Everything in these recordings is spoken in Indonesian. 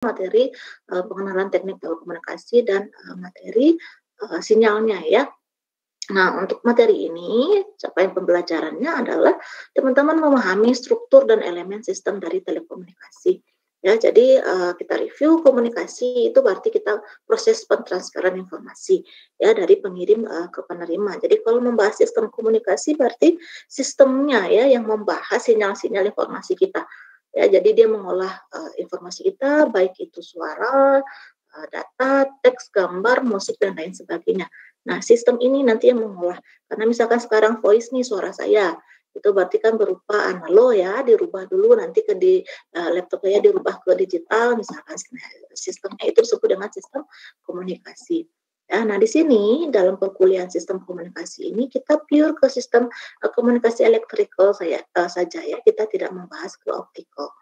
materi pengenalan teknik telekomunikasi dan materi sinyalnya ya. Nah, untuk materi ini, capaian pembelajarannya adalah teman-teman memahami struktur dan elemen sistem dari telekomunikasi. Ya, jadi kita review komunikasi itu berarti kita proses pentransferan informasi ya dari pengirim ke penerima. Jadi kalau membahas sistem komunikasi berarti sistemnya ya yang membahas sinyal-sinyal informasi kita. Ya, jadi dia mengolah informasi kita baik itu suara, data, teks, gambar, musik dan lain sebagainya. Nah, sistem ini nanti yang mengolah. Karena misalkan sekarang voice nih suara saya, itu berarti kan berupa analog ya, dirubah dulu nanti ke di laptop saya dirubah ke digital misalkan. Sistemnya itu disebut dengan sistem komunikasi. Ya, nah di sini dalam perkuliahan sistem komunikasi ini kita pure ke sistem komunikasi electrical saja ya, kita tidak membahas ke optical.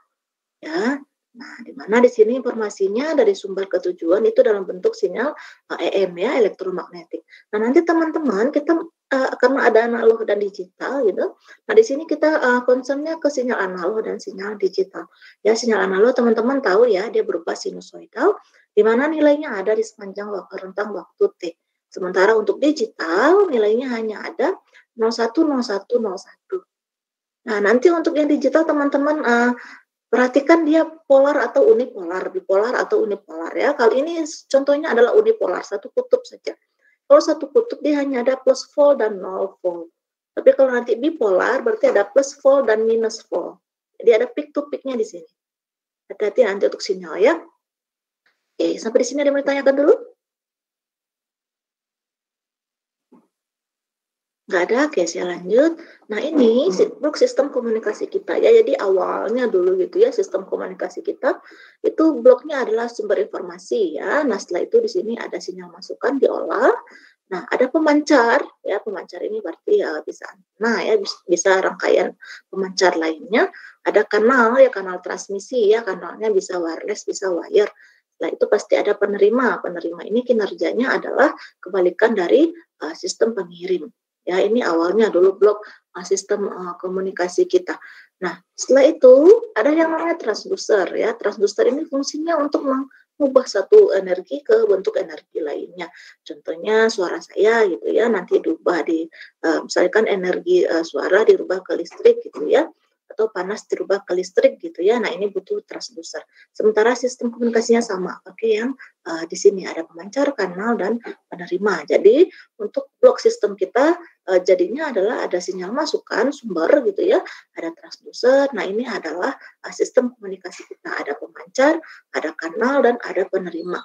Ya. Nah, di mana di sini informasinya dari sumber ke tujuan itu dalam bentuk sinyal EM ya, elektromagnetik. Nah, nanti teman-teman kita karena ada analog dan digital gitu. Nah, di sini kita concernnya ke sinyal analog dan sinyal digital. Ya, sinyal analog teman-teman tahu ya, dia berupa sinusoidal di mana nilainya ada di sepanjang rentang waktu T. Sementara untuk digital nilainya hanya ada 01, 01, 01. Nah, nanti untuk yang digital teman-teman perhatikan dia polar atau unipolar, bipolar atau unipolar ya. Kali ini contohnya adalah unipolar, satu kutub saja. Kalau satu kutub dia hanya ada plus volt dan nol volt. Tapi kalau nanti bipolar berarti ada plus volt dan minus volt. Jadi ada peak to peak-nya di sini. Hati-hati nanti untuk sinyal ya. Oke, sampai di sini ada yang mau ditanyakan dulu? Nggak ada, oke saya lanjut. Nah ini blok sistem komunikasi kita ya, jadi awalnya dulu gitu ya sistem komunikasi kita itu bloknya adalah sumber informasi ya. Nah setelah itu di sini ada sinyal masukan diolah. Nah ada pemancar ya, pemancar ini berarti ya bisa nah ya bisa rangkaian pemancar lainnya. Ada kanal ya, kanal transmisi ya, kanalnya bisa wireless bisa wire. Setelah itu pasti ada penerima. Penerima ini kinerjanya adalah kebalikan dari sistem pengirim. Ya, ini awalnya dulu blok sistem komunikasi kita. Nah, setelah itu ada yang namanya transducer ya. Transducer ini fungsinya untuk mengubah satu energi ke bentuk energi lainnya. Contohnya suara saya gitu ya, nanti diubah misalkan energi suara dirubah ke listrik gitu ya, atau panas dirubah ke listrik gitu ya. Nah, ini butuh transducer. Sementara sistem komunikasinya sama, pakai yang di sini ada pemancar, kanal dan penerima. Jadi untuk blok sistem kita jadinya adalah ada sinyal masukan sumber gitu ya, ada transducer. Nah ini adalah sistem komunikasi kita, ada pemancar, ada kanal dan ada penerima.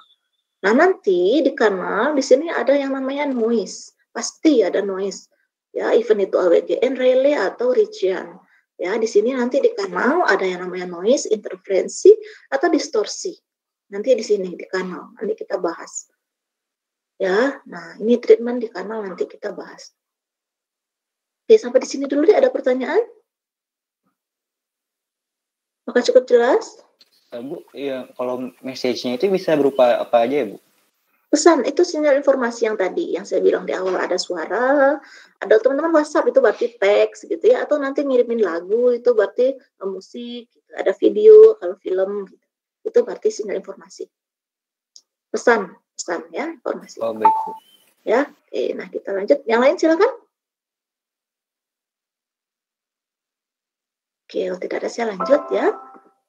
Nah nanti di kanal di sini ada yang namanya noise, pasti ada noise ya, even itu AWGN, relay atau region. Ya di sini nanti di kanal ada yang namanya noise, interferensi atau distorsi. Nanti di sini di kanal nanti kita bahas. Ya, nah ini treatment di kanal nanti kita bahas. Oke, sampai di sini dulu deh. Ada pertanyaan? Apakah cukup jelas? Bu, ya, kalau message-nya itu bisa berupa apa aja ya, Bu? Pesan, itu sinyal informasi yang tadi, yang saya bilang di awal ada suara, ada teman-teman WhatsApp itu berarti teks gitu ya, atau nanti ngirimin lagu itu berarti musik, gitu. Ada video, kalau film gitu. Itu berarti sinyal informasi. Pesan ya, informasi. Oh, baik, Bu. Ya, oke, nah kita lanjut. Yang lain silakan. Oke, kalau tidak ada saya lanjut ya.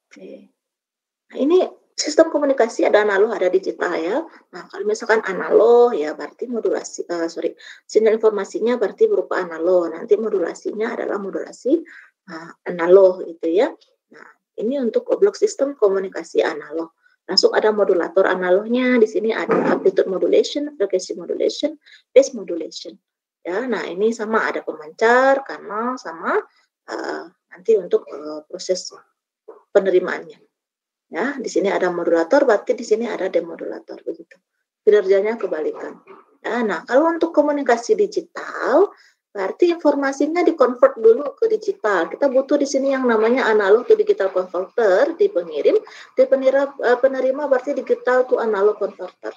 Oke. Nah, ini sistem komunikasi ada analog, ada digital ya. Nah, kalau misalkan analog ya berarti sinyal informasinya berarti berupa analog. Nanti modulasinya adalah modulasi analog gitu ya. Nah, ini untuk blok sistem komunikasi analog. Langsung ada modulator analognya. Di sini ada amplitude modulation, frequency modulation, phase modulation. Ya, nah ini sama ada pemancar, kanal sama nanti untuk proses penerimaannya. Ya, di sini ada modulator, berarti di sini ada demodulator begitu. Kinerjanya kebalikan. Ya, nah, kalau untuk komunikasi digital, berarti informasinya dikonvert dulu ke digital. Kita butuh di sini yang namanya analog to digital converter di pengirim, di penerima berarti digital to analog converter.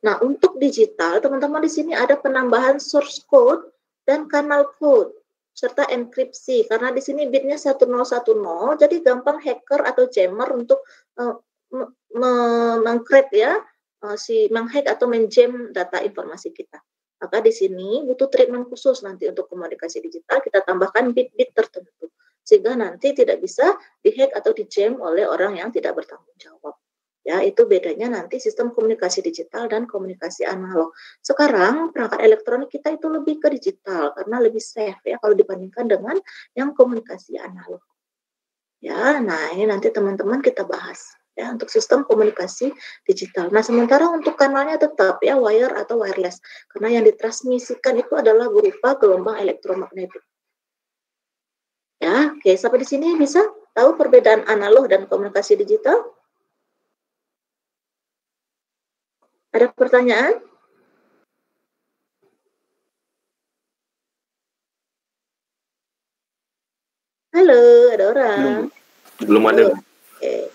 Nah, untuk digital, teman-teman di sini ada penambahan source code dan kanal code serta enkripsi karena di sini bitnya 1010 jadi gampang hacker atau jammer untuk mengcrack ya, menghack atau menjam data informasi kita. Maka di sini butuh treatment khusus nanti untuk komunikasi digital, kita tambahkan bit-bit tertentu sehingga nanti tidak bisa dihack atau dijam oleh orang yang tidak bertanggung jawab. Ya, itu bedanya nanti sistem komunikasi digital dan komunikasi analog. Sekarang perangkat elektronik kita itu lebih ke digital karena lebih safe ya kalau dibandingkan dengan yang komunikasi analog. Ya, nah ini nanti teman-teman kita bahas ya untuk sistem komunikasi digital. Nah, sementara untuk kanalnya tetap ya wire atau wireless karena yang ditransmisikan itu adalah berupa gelombang elektromagnetik. Ya, oke, sampai di sini bisa tahu perbedaan analog dan komunikasi digital? Ada pertanyaan? Halo, ada orang? Belum ada. Oke,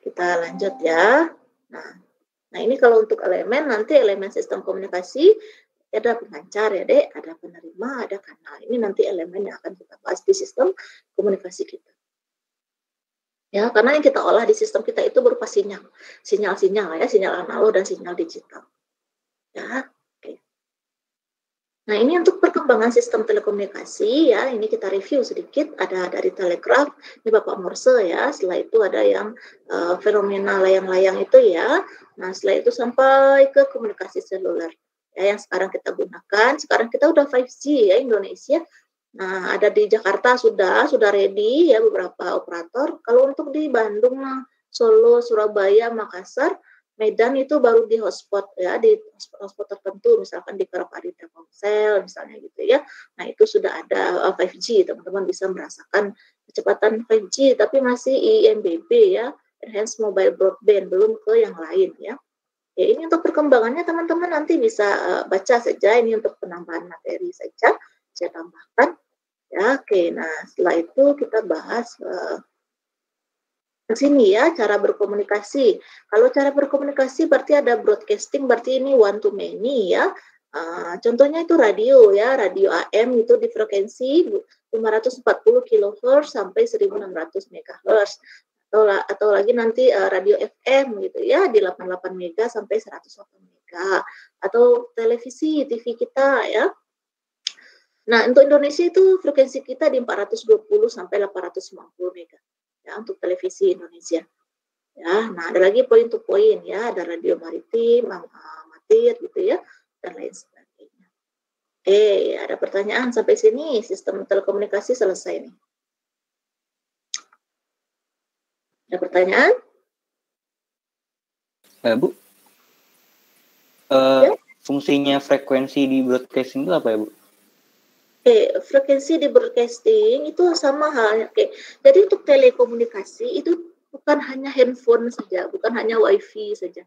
kita lanjut ya. Nah ini kalau untuk elemen, nanti elemen sistem komunikasi ada pengancar ya dek, ada penerima, ada kanal. Ini nanti elemen yang akan kita bahas di sistem komunikasi kita. Ya, karena yang kita olah di sistem kita itu berupa sinyal-sinyal ya, sinyal analog dan sinyal digital. Ya, oke. Nah ini untuk perkembangan sistem telekomunikasi ya, ini kita review sedikit. Ada dari telegraf, ini Bapak Morse ya. Setelah itu ada yang fenomena layang-layang itu ya. Nah setelah itu sampai ke komunikasi seluler ya, yang sekarang kita gunakan. Sekarang kita udah 5G ya Indonesia. Nah, ada di Jakarta sudah ready ya beberapa operator. Kalau untuk di Bandung, Solo, Surabaya, Makassar, Medan itu baru di hotspot ya, di hotspot tertentu, misalkan di Kerapari Telkomsel misalnya gitu ya. Nah, itu sudah ada 5G, teman-teman bisa merasakan kecepatan 5G, tapi masih IMBB ya, Enhanced Mobile Broadband, belum ke yang lain ya. Ya, ini untuk perkembangannya teman-teman nanti bisa baca saja, ini untuk penambahan materi saja saya tambahkan ya. Oke, nah setelah itu kita bahas di sini ya cara berkomunikasi. Kalau cara berkomunikasi berarti ada broadcasting, berarti ini one to many ya. Contohnya itu radio ya, radio AM itu di frekuensi 540 kHz sampai 1600 MHz. Atau lagi nanti radio FM gitu ya di 88 MHz sampai 108 MHz. Atau televisi TV kita ya. Nah, untuk Indonesia itu frekuensi kita di 420 sampai 890 mega ya untuk televisi Indonesia. Ya, nah ada lagi point to point ya, ada radio maritim, amatir gitu ya, dan lain sebagainya. Ada pertanyaan sampai sini, sistem telekomunikasi selesai nih. Ada pertanyaan? Bu, ya? Fungsinya frekuensi di broadcasting itu apa ya Bu? Frekuensi di broadcasting itu sama halnya. Jadi untuk telekomunikasi itu bukan hanya handphone saja, bukan hanya wifi saja.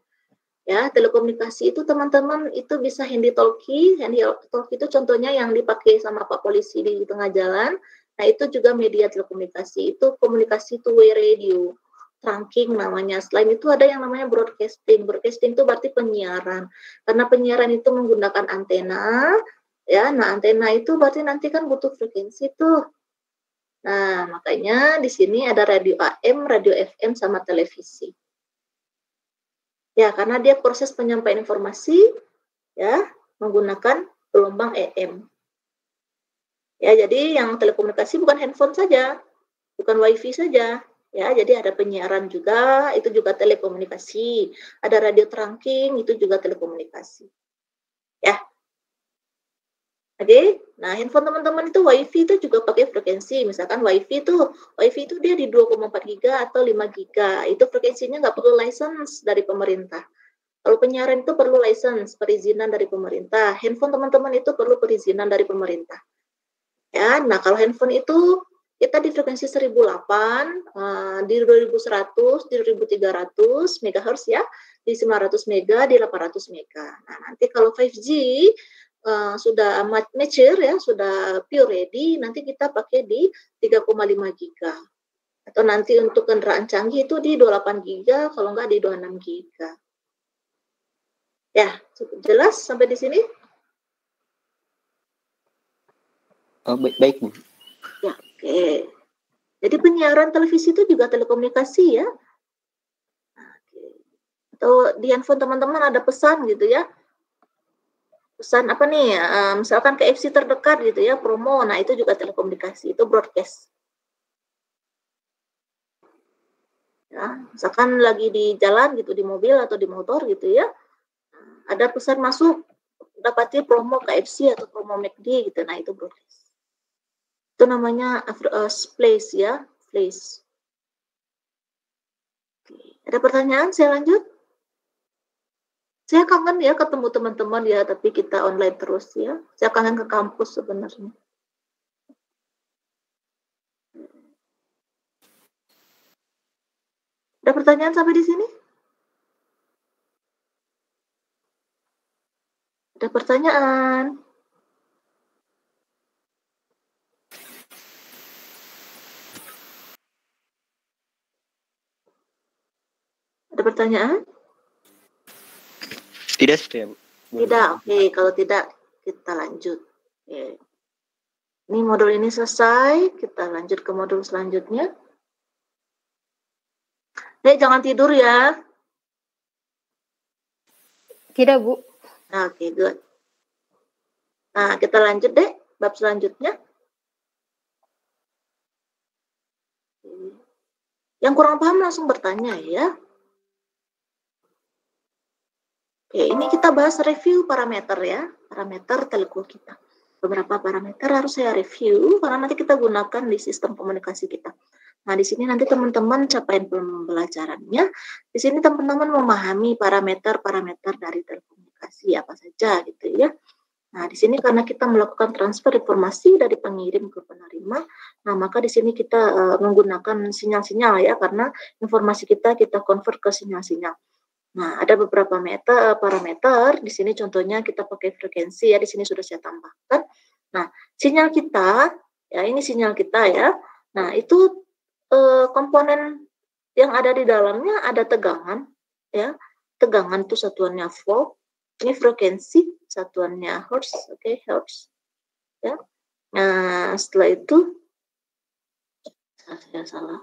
Ya, telekomunikasi itu teman-teman itu bisa handy talkie. Handy talkie itu contohnya yang dipakai sama Pak Polisi di tengah jalan. Nah, itu juga media telekomunikasi. Itu komunikasi two-way radio. Trunking namanya. Selain itu ada yang namanya broadcasting. Broadcasting itu berarti penyiaran. Karena penyiaran itu menggunakan antena. Ya, nah antena itu berarti nanti kan butuh frekuensi tuh. Nah, makanya di sini ada radio AM, radio FM, sama televisi. Ya, karena dia proses penyampaian informasi ya menggunakan gelombang AM. Ya, jadi yang telekomunikasi bukan handphone saja, bukan wifi saja. Ya, jadi ada penyiaran juga, itu juga telekomunikasi. Ada radio trunking, itu juga telekomunikasi. Ya. Oke, nah handphone teman-teman itu wifi itu juga pakai frekuensi. Misalkan wifi itu dia di 2,4 giga atau 5 giga. Itu frekuensinya nggak perlu license dari pemerintah. Kalau penyiaran itu perlu license, perizinan dari pemerintah. Handphone teman-teman itu perlu perizinan dari pemerintah. Ya, nah kalau handphone itu kita di frekuensi 1008, di 2100, di 2300 MHz ya, di 900 mega, di 800 mega. Nah, nanti kalau 5G sudah mature ya, sudah pure ready, nanti kita pakai di 3,5 giga. Atau nanti untuk kendaraan canggih itu di 28 giga, kalau enggak di 26 giga. Ya, cukup jelas sampai di sini? Baik, Bu. Ya, oke. Jadi penyiaran televisi itu juga telekomunikasi ya. Oke. Atau di handphone teman-teman ada pesan gitu ya. Pesan apa nih, misalkan KFC terdekat gitu ya, promo. Nah, itu juga telekomunikasi, itu broadcast. Ya, misalkan lagi di jalan gitu, di mobil atau di motor gitu ya, ada pesan masuk, dapati promo KFC atau promo McD gitu. Nah, itu broadcast. Itu namanya place ya, place. Ada pertanyaan? Saya lanjut. Saya kangen ya ketemu teman-teman ya, tapi kita online terus ya. Saya kangen ke kampus sebenarnya. Ada pertanyaan sampai di sini? Ada pertanyaan? Ada pertanyaan? Tidak ya, Bu. Tidak, oke. Kalau tidak, kita lanjut. Oke. Ini modul ini selesai, kita lanjut ke modul selanjutnya. Jangan tidur ya. Tidak, Bu. Oke, good. Nah, kita lanjut deh, bab selanjutnya. Yang kurang paham langsung bertanya ya. Oke, ini kita bahas review parameter ya, parameter telco kita. Beberapa parameter harus saya review karena nanti kita gunakan di sistem komunikasi kita. Nah, di sini nanti teman-teman capaian pembelajarannya. Di sini teman-teman memahami parameter-parameter dari telekomunikasi apa saja gitu ya. Nah, di sini karena kita melakukan transfer informasi dari pengirim ke penerima, nah maka di sini kita menggunakan sinyal-sinyal ya, karena informasi kita convert ke sinyal-sinyal. Nah, ada beberapa parameter. Di sini contohnya kita pakai frekuensi ya. Di sini sudah saya tambahkan. Nah, sinyal kita ya, ini sinyal kita ya. Nah, itu komponen yang ada di dalamnya ada tegangan ya. Tegangan itu satuannya volt. Ini frekuensi satuannya hertz. Oke, hertz. Ya. Nah, setelah itu saya salah.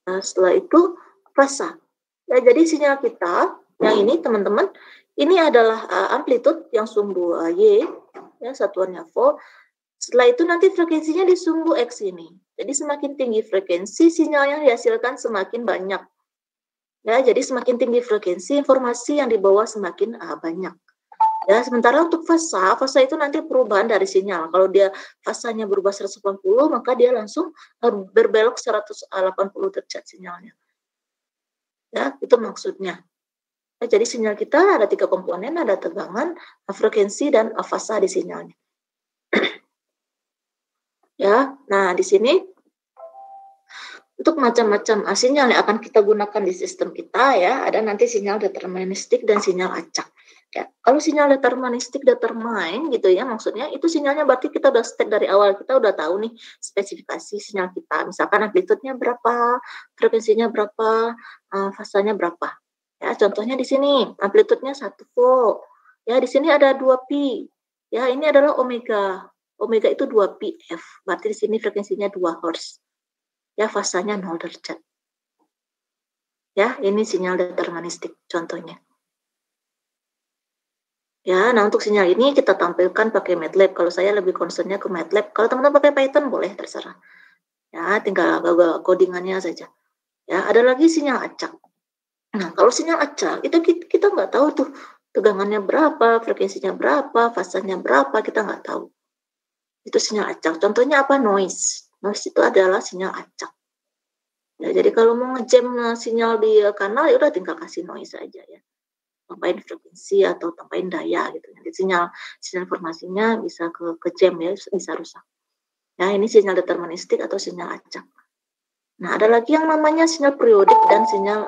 Nah, setelah itu fasa. Ya, jadi sinyal kita yang ini teman-teman, ini adalah amplitude yang sumbu Y, ya satuannya volt. Setelah itu nanti frekuensinya di sumbu X ini. Jadi semakin tinggi frekuensi, sinyal yang dihasilkan semakin banyak. Ya, jadi semakin tinggi frekuensi, informasi yang dibawa semakin banyak. Ya, sementara untuk fasa itu nanti perubahan dari sinyal. Kalau dia fasanya berubah 180, maka dia langsung berbelok 180 derajat sinyalnya. Ya, itu maksudnya. Nah, jadi sinyal kita ada 3 komponen, ada tegangan, frekuensi, dan fasa di sinyalnya. Ya, nah di sini untuk macam-macam sinyal yang akan kita gunakan di sistem kita ya, ada nanti sinyal deterministik dan sinyal acak. Ya, kalau sinyal deterministik determine gitu ya, maksudnya itu sinyalnya berarti kita udah step dari awal, kita udah tahu nih spesifikasi sinyal kita. Misalkan amplitudenya berapa, frekuensinya berapa, fasanya berapa. Ya, contohnya di sini amplitudenya 1 volt. Ya, di sini ada 2 pi. Ya, ini adalah omega. Omega itu 2 pi f. Berarti di sini frekuensinya 2 hertz. Ya, fasanya 0 derajat. Ya, ini sinyal deterministik contohnya. Ya, nah untuk sinyal ini kita tampilkan pakai MATLAB. Kalau saya lebih concernnya ke MATLAB. Kalau teman-teman pakai Python boleh, terserah. Ya, tinggal codingannya saja. Ya, ada lagi sinyal acak. Nah, kalau sinyal acak itu kita nggak tahu tuh tegangannya berapa, frekuensinya berapa, fasanya berapa, kita nggak tahu. Itu sinyal acak. Contohnya apa? Noise. Noise itu adalah sinyal acak. Ya, jadi kalau mau ngejam sinyal di kanal ya udah tinggal kasih noise aja ya. Tambahin frekuensi atau tambahin daya gitu. Nanti sinyal informasinya bisa ke jam ya, bisa rusak. Ya, ini sinyal deterministik atau sinyal acak. Nah, ada lagi yang namanya sinyal periodik dan sinyal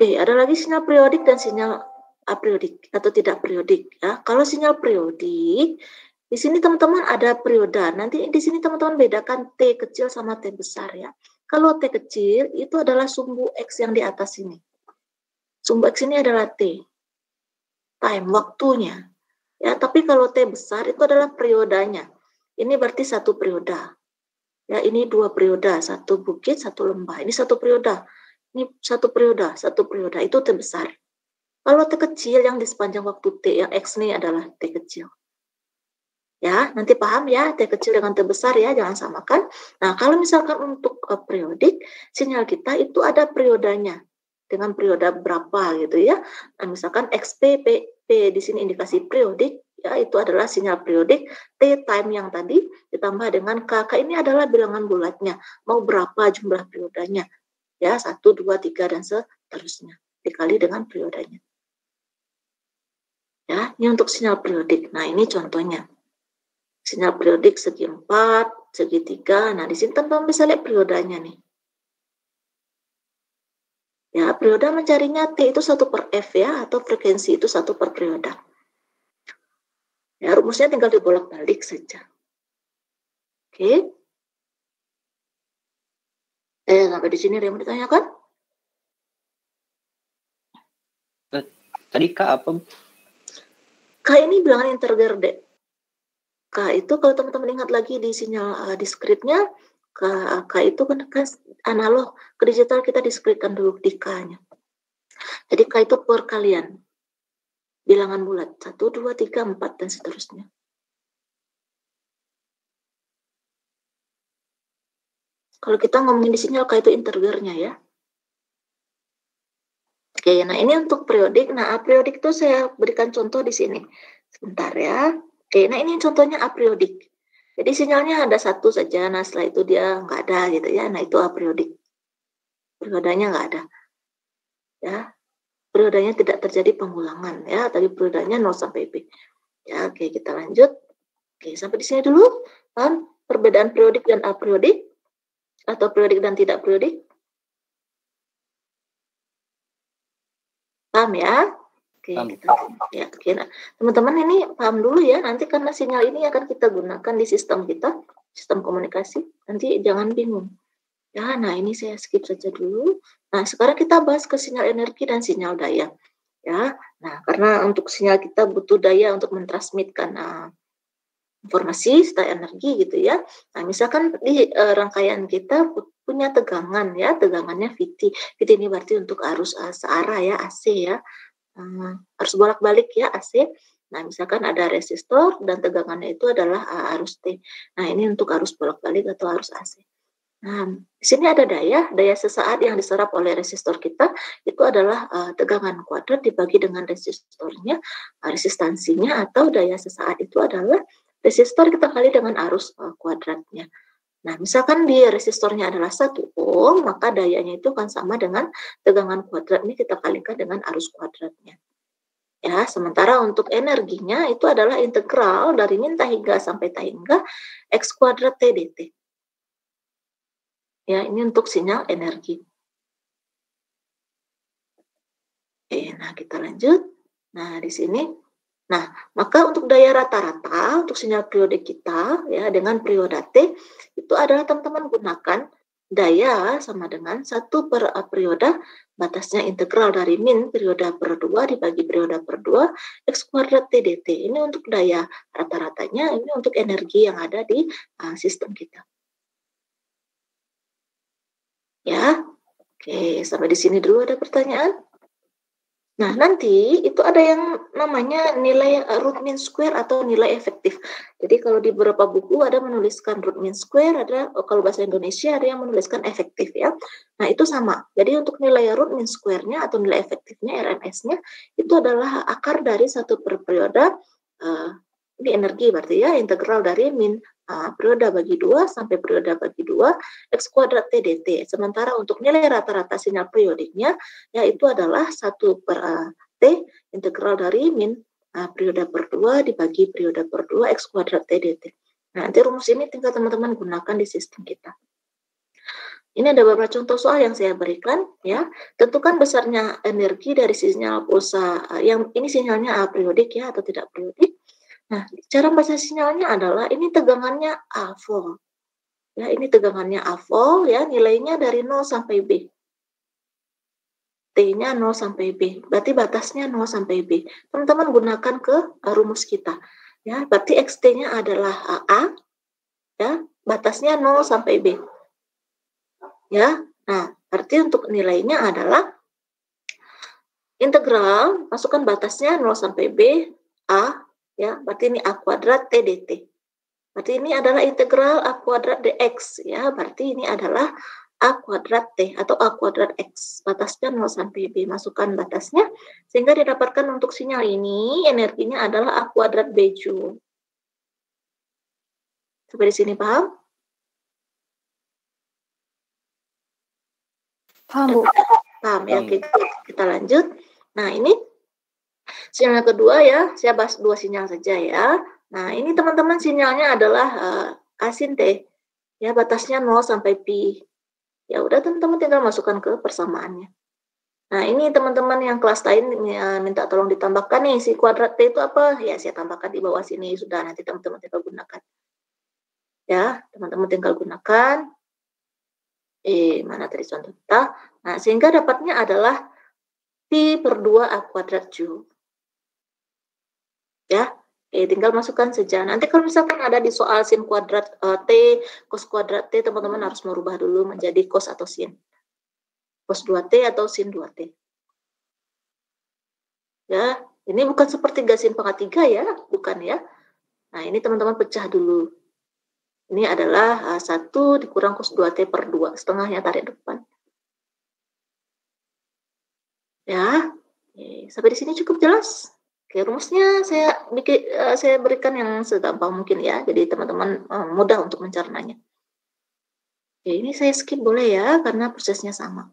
ada lagi sinyal periodik dan sinyal apriodik atau tidak periodik ya. Kalau sinyal periodik, di sini teman-teman ada perioda. Nanti di sini teman-teman bedakan T kecil sama T besar ya. Kalau T kecil itu adalah sumbu X yang di atas ini. Sumbu X ini adalah T. Time, waktunya. Ya, tapi kalau T besar itu adalah periodanya. Ini berarti 1 perioda. Ya, ini 2 periode, 1 bukit, 1 lembah. Ini 1 periode. Ini 1 periode, 1 periode. Itu T besar. Kalau T kecil yang di sepanjang waktu T, yang X ini adalah T kecil. Ya, nanti paham ya, T kecil dengan T besar ya, jangan samakan. Nah, kalau misalkan untuk periodik, sinyal kita itu ada periodenya. Dengan periode berapa gitu ya. Nah, misalkan XP, P di sini indikasi periodik, ya itu adalah sinyal periodik. T time yang tadi ditambah dengan K. K ini adalah bilangan bulatnya. Mau berapa jumlah periodenya. Ya, 1, 2, 3, dan seterusnya. Dikali dengan periodenya. Ya, ini untuk sinyal periodik. Nah, ini contohnya. Sinyal periodik segi 4, segi 3. Nah, di sini teman-teman bisa lihat periodanya nih. Ya, periode mencarinya T itu 1 per F ya, atau frekuensi itu 1 per periode. Ya, rumusnya tinggal dibolak-balik saja. Oke. Sampai di sini ada yang mau ditanyakan? Tadi K apa? K ini bilangan integer, Dek. K itu kalau teman-teman ingat lagi di sinyal discrete-nya, K itu kan analog, ke digital kita discrete-kan dulu di K-nya. Jadi K itu perkalian. Bilangan bulat, 1, 2, 3, 4, dan seterusnya. Kalau kita ngomongin di sinyal K itu integernya ya. Oke, nah ini untuk periodik. Nah, apriodik itu saya berikan contoh di sini. Sebentar ya. Oke, nah ini contohnya apriodik. Jadi sinyalnya ada 1 saja, nah setelah itu dia nggak ada gitu ya. Nah itu apriodik. Periodenya nggak ada. Ya, periodenya tidak terjadi pengulangan ya. Tadi periodenya 0 sampai B. Ya, oke kita lanjut. Oke, sampai di sini dulu. Paham perbedaan periodik dan apriodik? Atau periodik dan tidak periodik? Paham ya? Oke, ya, oke. Nah, teman-teman ini paham dulu ya, nanti karena sinyal ini akan kita gunakan di sistem kita, sistem komunikasi, nanti jangan bingung. Ya, nah ini saya skip saja dulu. Nah, sekarang kita bahas ke sinyal energi dan sinyal daya. Ya, nah karena untuk sinyal kita butuh daya untuk mentransmitkan informasi serta energi gitu ya. Nah, misalkan di rangkaian kita punya tegangan ya, tegangannya VT. VT ini berarti untuk arus searah ya, AC ya. Arus bolak-balik ya AC. Nah, misalkan ada resistor dan tegangannya itu adalah arus T. Nah, ini untuk arus bolak-balik atau arus AC. Nah, di sini ada daya sesaat yang diserap oleh resistor kita itu adalah tegangan kuadrat dibagi dengan resistornya, resistansinya, atau daya sesaat itu adalah resistor kita kali dengan arus kuadratnya. Nah, misalkan di resistornya adalah 1 ohm, maka dayanya itu akan sama dengan tegangan kuadrat ini kita kalikan dengan arus kuadratnya. Ya, sementara untuk energinya itu adalah integral dari min ta hingga sampai ta hingga X kuadrat T dt. Ya, ini untuk sinyal energi. Oke, nah kita lanjut. Nah, di sini. Nah, maka untuk daya rata-rata untuk sinyal periode kita ya dengan periode T itu adalah teman-teman gunakan daya sama dengan 1 per periode, batasnya integral dari min periode per 2 dibagi periode per 2 X kuadrat T dt. Ini untuk daya rata-ratanya, ini untuk energi yang ada di sistem kita. Ya, oke, sampai di sini dulu ada pertanyaan? Nah, nanti itu ada yang namanya nilai root mean square atau nilai efektif. Jadi kalau di beberapa buku ada menuliskan root mean square, ada kalau bahasa Indonesia ada yang menuliskan efektif ya. Nah, itu sama. Jadi untuk nilai root mean square-nya atau nilai efektifnya RMS-nya itu adalah akar dari 1 per periode. Ini energi berarti ya, integral dari min periode bagi 2 sampai periode bagi 2 X kuadrat T dt. Sementara untuk nilai rata-rata sinyal periodiknya yaitu adalah 1 per T integral dari min periode per 2 dibagi periode per 2 X kuadrat T dt. Nah, nanti rumus ini tinggal teman-teman gunakan di sistem kita. Ini ada beberapa contoh soal yang saya berikan ya. Tentukan besarnya energi dari sinyal pulsa yang ini sinyalnya periodik ya atau tidak periodik. Nah, cara baca sinyalnya adalah ini tegangannya A volt. Ya, ini tegangannya A volt ya, nilainya dari 0 sampai B. T-nya 0 sampai B. Berarti batasnya 0 sampai B. Teman-teman gunakan ke rumus kita. Ya, berarti XT-nya adalah A ya. batasnya 0 sampai B. Ya, nah berarti untuk nilainya adalah integral, masukkan batasnya 0 sampai B, A, ya, berarti ini A kuadrat T dt. Berarti ini adalah integral A kuadrat dx, ya, berarti ini adalah A kuadrat T atau A kuadrat X. Batasnya 0 sampai B, masukkan batasnya, sehingga didapatkan untuk sinyal ini, energinya adalah A kuadrat B Joule. Sampai di sini paham? Paham, Bu. Paham ya, kita lanjut. Nah, ini sinyal kedua ya, saya bahas dua sinyal saja ya. Nah, ini teman-teman sinyalnya adalah A sin T. Ya, batasnya 0 sampai pi. Ya udah teman-teman tinggal masukkan ke persamaannya. Nah, ini teman-teman yang kelas lain minta tolong ditambahkan nih, si kuadrat T itu apa? Ya, saya tambahkan di bawah sini. Sudah, nanti teman-teman tinggal gunakan. Ya, teman-teman tinggal gunakan. Mana tadi contoh kita? Nah, sehingga dapatnya adalah pi per 2 A kuadrat Joule. Ya, tinggal masukkan saja. Nanti kalau misalkan ada di soal sin kuadrat T, cos kuadrat T, teman-teman harus merubah dulu menjadi cos atau sin. Cos 2T atau sin 2T. Ya, ini bukan sepertiga sin pangkat 3 ya, bukan ya. Nah, ini teman-teman pecah dulu. Ini adalah 1 dikurang cos 2T per 2, setengahnya tarik depan. Ya, sampai di sini cukup jelas. Oke, rumusnya saya berikan yang segampang mungkin ya, jadi teman-teman mudah untuk mencernanya. Oke, ini saya skip boleh ya, karena prosesnya sama.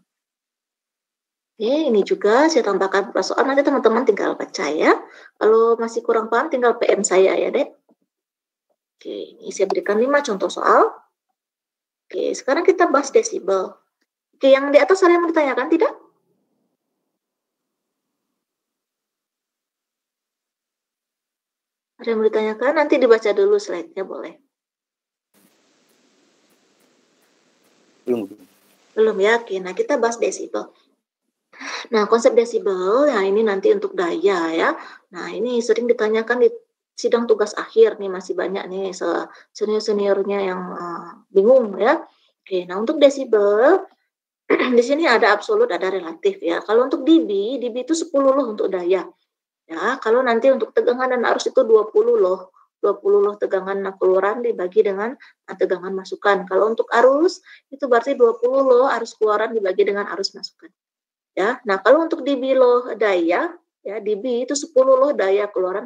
Oke, ini juga saya tambahkan soal, nanti teman-teman tinggal baca ya. Kalau masih kurang paham, tinggal PM saya ya, Dek. Oke, ini saya berikan 5 contoh soal. Oke, sekarang kita bahas desibel. Oke, yang di atas ada yang mau ditanyakan, tidak? Ada yang mau ditanyakan? Nanti dibaca dulu slide-nya, boleh. Belum ya? Oke, nah kita bahas desibel. Nah, konsep desibel, ya ini nanti untuk daya ya. Nah, ini sering ditanyakan di sidang tugas akhir nih, masih banyak nih senior-seniornya yang bingung ya. Oke, nah untuk desibel, di sini ada absolut, ada relatif ya. Kalau untuk dB itu 10 loh untuk daya. Ya, kalau nanti untuk tegangan dan arus itu 20 loh. 20 loh tegangan keluaran dibagi dengan tegangan masukan. Kalau untuk arus, itu berarti 20 loh arus keluaran dibagi dengan arus masukan. Ya, nah kalau untuk dB loh daya, ya dB itu 10 loh daya keluaran,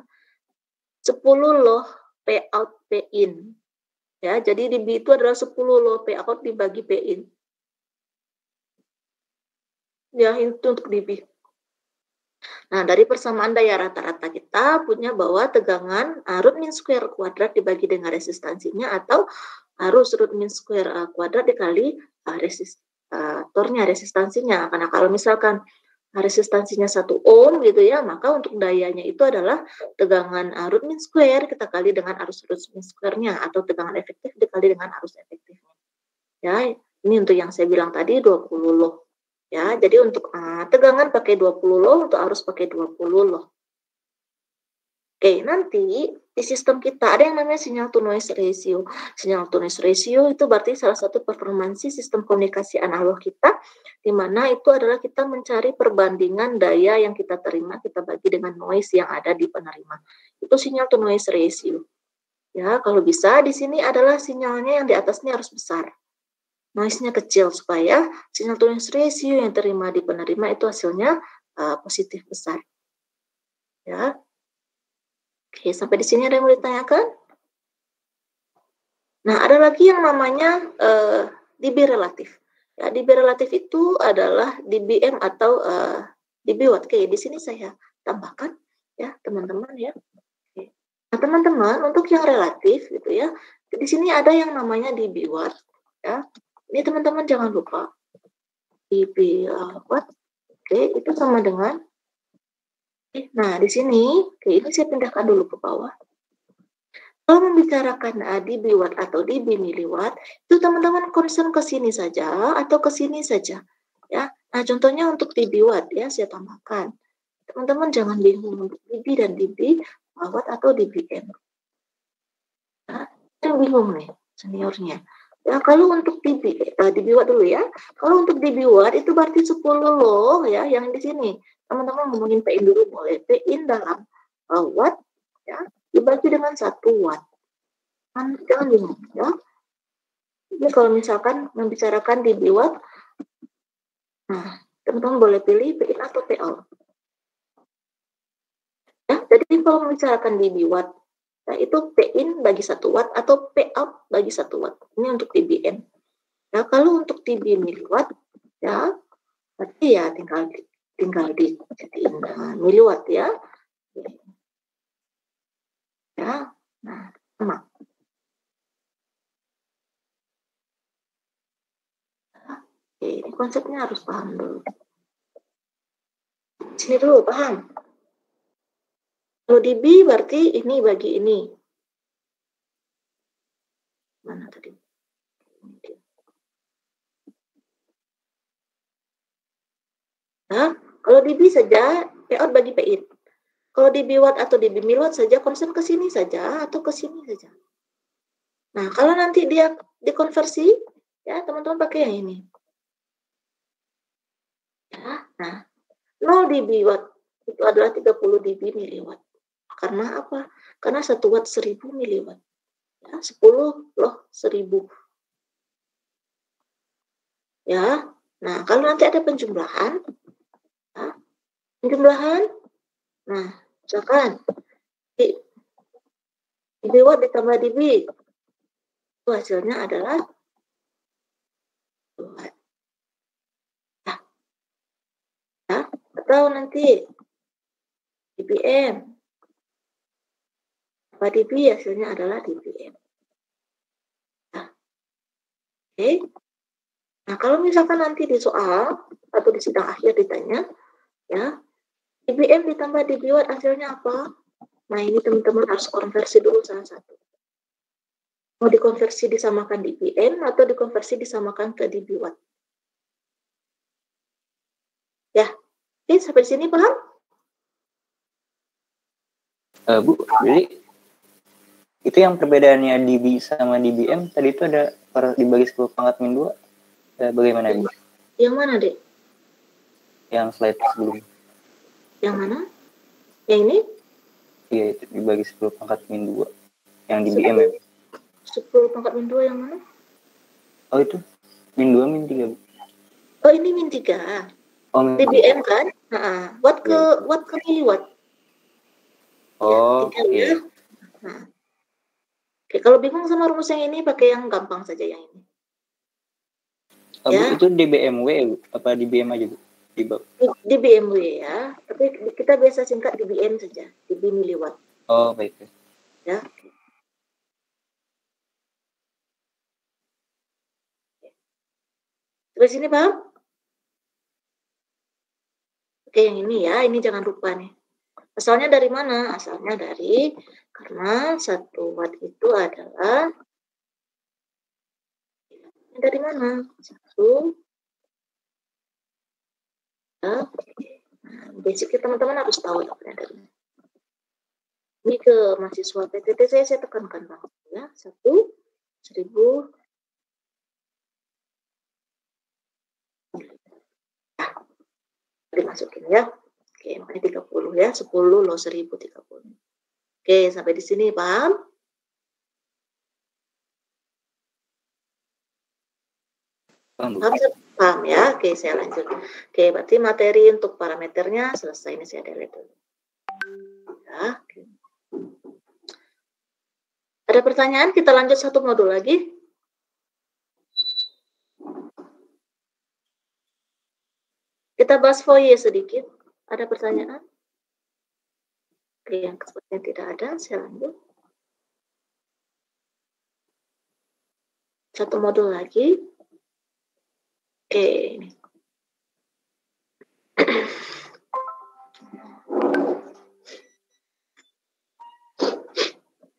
10 loh P out P in. Ya, jadi dB itu adalah 10 loh P out dibagi P in. Ya, itu untuk dB. Nah, dari persamaan daya rata-rata kita punya bahwa tegangan root mean square kuadrat dibagi dengan resistansinya atau arus root mean square kuadrat dikali resistansinya. Karena kalau misalkan resistansinya 1 ohm gitu ya, maka untuk dayanya itu adalah tegangan root mean square kita kali dengan arus root mean square-nya atau tegangan efektif dikali dengan arus efektifnya. Ya, ini untuk yang saya bilang tadi 20 loh. Ya, jadi untuk tegangan pakai 20 loh, untuk arus pakai 20 loh. Oke, nanti di sistem kita ada yang namanya signal to noise ratio. Signal to noise ratio itu berarti salah satu performansi sistem komunikasi analog kita, di mana itu adalah kita mencari perbandingan daya yang kita terima, kita bagi dengan noise yang ada di penerima. Itu signal to noise ratio. Ya, kalau bisa di sini adalah sinyalnya yang di atasnya harus besar. Noise-nya kecil supaya signal to noise ratio yang terima di penerima itu hasilnya positif besar. Ya. Oke, sampai di sini ada yang mau ditanyakan? Nah, ada lagi yang namanya dB relatif. Ya, dB relatif itu adalah dBm atau dB watt. Oke, di sini saya tambahkan ya, teman-teman ya. Oke. Nah, teman-teman, untuk yang relatif gitu ya, di sini ada yang namanya dB watt ya. Ini teman-teman jangan lupa dB watt. Oke, itu sama dengan nah, di sini, ini saya pindahkan dulu ke bawah. Kalau membicarakan dB watt atau dB miliwatt, itu teman-teman concern ke sini saja atau ke sini saja. Ya. Nah, contohnya untuk dB watt ya, saya tambahkan. Teman-teman jangan bingung untuk dB dan dB watt atau dBm. Nah, yang bingung nih. seniornya. Ya, kalau untuk dibuat dulu ya. Kalau untuk dibuat itu berarti 10 loh ya, yang di sini. Teman-teman ngomongin PIN dulu boleh. PIN dalam watt ya, dibagi dengan 1 watt. Jangan bingung ya. Jadi kalau misalkan membicarakan dibuat, nah, teman-teman boleh pilih PIN atau PO. Ya, jadi kalau membicarakan dibuat, nah itu PIN bagi 1 watt atau POut bagi 1 watt. Ini untuk dBm. Ya, kalau untuk dB miliwatt, ya, berarti ya tinggal dijadiin miliwatt ya. Ya, nah, sama. Oke, ini konsepnya harus paham dulu. Sini dulu, paham? Kalau dB berarti ini bagi ini. Mana tadi? Nah, kalau dB saja, POut bagi PIN. Kalau dB watt atau dB miliwatt saja, konsen ke sini saja atau ke sini saja. Nah, kalau nanti dia dikonversi, ya teman-teman pakai yang ini. Ya, nah, 0 dB watt itu adalah 30 dB miliwatt. Karena apa? Karena 1 watt 1000 miliwatt. Ya, 10 loh 1000. Ya, nah kalau nanti ada penjumlahan, ya, nah misalkan dB watt ditambah dB, itu hasilnya adalah watt. Ya, atau nanti dBm, apa dB hasilnya adalah dBm. Nah, oke. Nah, kalau misalkan nanti di soal atau di sidang akhir ditanya, ya, dBm ditambah dB watt hasilnya apa? Nah, ini teman-teman harus konversi dulu salah satu. Mau dikonversi disamakan dBm atau dikonversi disamakan ke dB watt. Ya, oke, sampai sini paham? Bu, jadi itu yang perbedaannya dB sama dBm tadi itu ada dibagi 10 pangkat min 2. Bagaimana, Bu? Yang mana, Dek? Yang slide sebelumnya. Yang mana? Yang ini? Iya, itu dibagi 10 pangkat min 2. Yang dBm ya. 10 pangkat min 2 yang mana? Oh, itu min 2 min 3, Bu. Oh, ini min 3. Oh, dBm kan? Nah, watt ke miliwatt. Oh, ya, iya. Ya. Nah. Oke, kalau bingung sama rumus yang ini, pakai yang gampang saja yang ini. Oh, ya. Bu, itu dBmW, Bu? Apa dBm aja, Bu? dBmW ya, tapi kita biasa singkat dBm saja, dB miliwatt. Oh, baik. Ya. Terus ini paham? Oke, yang ini ya, ini jangan lupa nih. Asalnya dari mana? Asalnya dari, karena 1 watt itu adalah, dari mana? 1. Ya. Nah, basicnya teman-teman harus tahu dapatnya dari mana. Ini ke mahasiswa PTT saya tekankan Bang. Ya, 1.000. Nah, dimasukin ya. Oke, makanya 30 ya. 10 loh 1030. Oke, sampai di sini paham? Paham ya? Oke, saya lanjut. Oke, berarti materi untuk parameternya selesai. Ini saya delete dulu. Ya, oke. Ada pertanyaan? Kita lanjut satu modul lagi. Kita bahas foyer sedikit. Ada pertanyaan? Oke, yang sepertinya tidak ada, saya lanjut. Satu modul lagi. Oke, ini.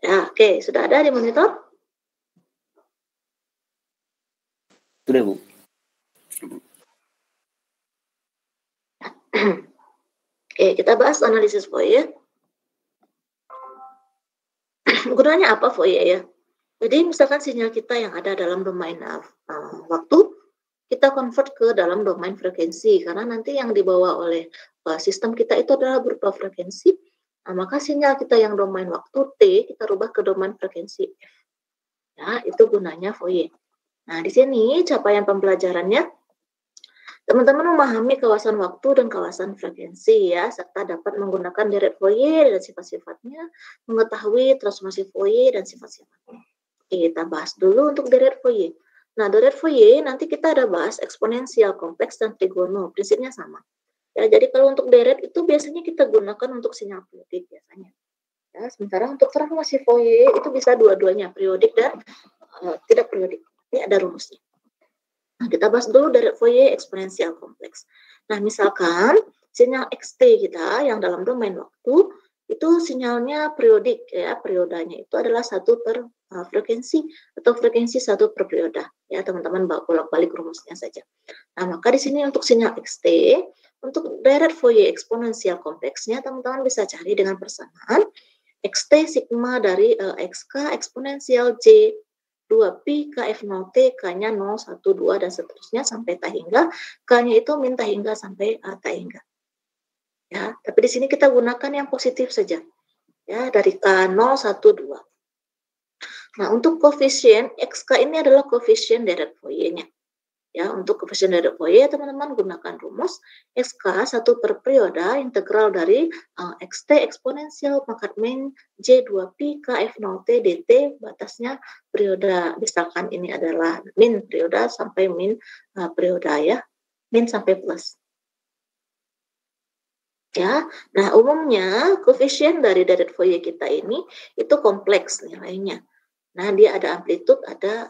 Ya, oke, sudah ada di monitor? Sudah, Bu. Oke, kita bahas analisis foyer. Gunanya apa foyer ya? Jadi misalkan sinyal kita yang ada dalam domain waktu, kita convert ke dalam domain frekuensi, karena nanti yang dibawa oleh sistem kita itu adalah berupa frekuensi. Maka sinyal kita yang domain waktu T, kita rubah ke domain frekuensi F. Ya, itu gunanya Fourier. Nah, di sini capaian pembelajarannya, teman-teman memahami kawasan waktu dan kawasan frekuensi ya, serta dapat menggunakan deret Fourier dan sifat-sifatnya, mengetahui transformasi Fourier dan sifat-sifatnya. Oke, kita bahas dulu untuk deret Fourier. Nah, deret Fourier nanti kita ada bahas eksponensial, kompleks, dan trigono. Prinsipnya sama. Ya, jadi kalau untuk deret itu biasanya kita gunakan untuk sinyal periodik biasanya. Ya, sementara untuk transformasi Fourier itu bisa dua-duanya, periodik dan tidak periodik. Ini ada rumusnya. Nah, kita bahas dulu deret Fourier eksponensial kompleks. Nah, misalkan sinyal XT kita yang dalam domain waktu itu sinyalnya periodik ya, periodanya itu adalah 1 per frekuensi atau frekuensi 1 per perioda ya, teman-teman bolak-balik rumusnya saja. Nah, maka di sini untuk sinyal XT, untuk deret Fourier eksponensial kompleksnya teman-teman bisa cari dengan persamaan XT sigma dari XK eksponensial J 2pi KF0T, K-nya 0, 1, 2, dan seterusnya sampai tak hingga, K-nya itu min tak hingga sampai tak hingga. Ya, tapi di sini kita gunakan yang positif saja. Ya, dari K 0, 1, 2. Nah, untuk koefisien, XK ini adalah koefisien deret Fourier-nya. Ya, untuk koefisien deret Fourier, teman-teman gunakan rumus XK 1 per perioda integral dari XT eksponensial pangkat min J2pi KF0T dt, batasnya perioda, misalkan ini adalah min perioda sampai min perioda ya, min sampai plus. Ya, nah umumnya koefisien dari deret Fourier kita ini itu kompleks nilainya. Nah, dia ada amplitude, ada